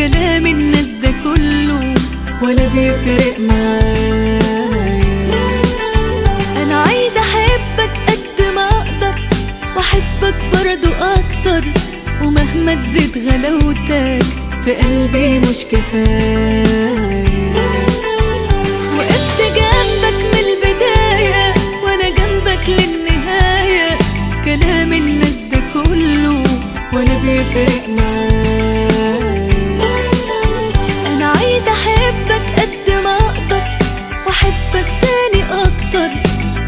كلام الناس ده كله ولا بيفرق معايا. انا عايزة احبك قد ما اقدر واحبك برضو اكتر، ومهما تزيد غلاوتك في قلبي مش كفاية. وقفت جنبك من البداية وانا جنبك للنهاية، كلام الناس ده كله ولا بيفرق معايا. انا عايزة احبك قد ما اقدر واحبك تاني اكتر،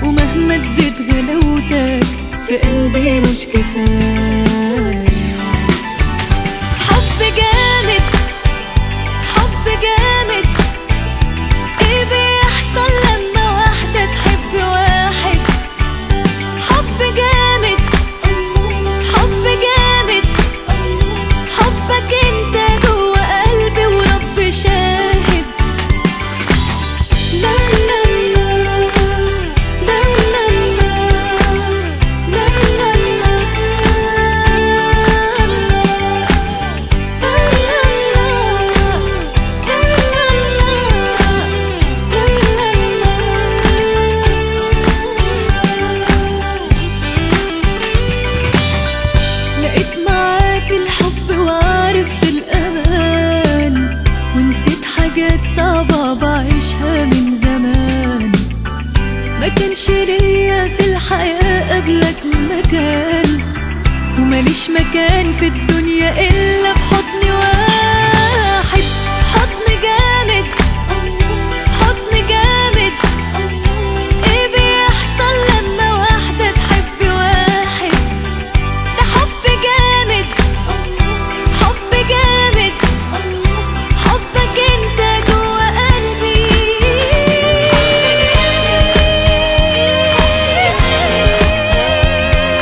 ومهما تزيد غلاوتك في قلبي مش كفاية. حب جامد حب جامد، ايه بيحصل لما واحدة تحب واحد؟ حب جامد حب جامد، حبك انت جوا قلبي ورب شاهد. لا لا لا لا لا لا لا لقيت معاك الحب وعرفت الأمان، ونسيت حاجات صعبة بعيشها من زمان. ما كانش ليا في الحياة قبلك مكان، وماليش مكان في الدنيا إلا في حضن واحد. حضن جامد حضن جامد، ايه بيحصل لما واحدة تحب واحد؟ ده حب جامد حب جامد، حبك انت جوا قلبي.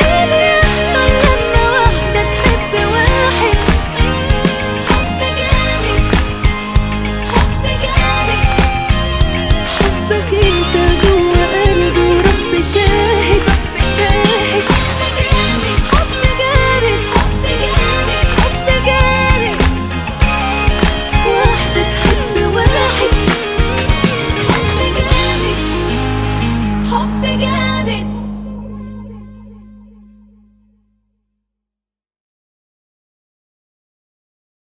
ايه بيحصل لما واحدة تحب واحد؟ حب جامد حب جامد، حبك انت جوا قلبي ورب شاهد. حب جامد حب جامد حب جامد، واحدة تحب واحد. حب جامد حب جامد.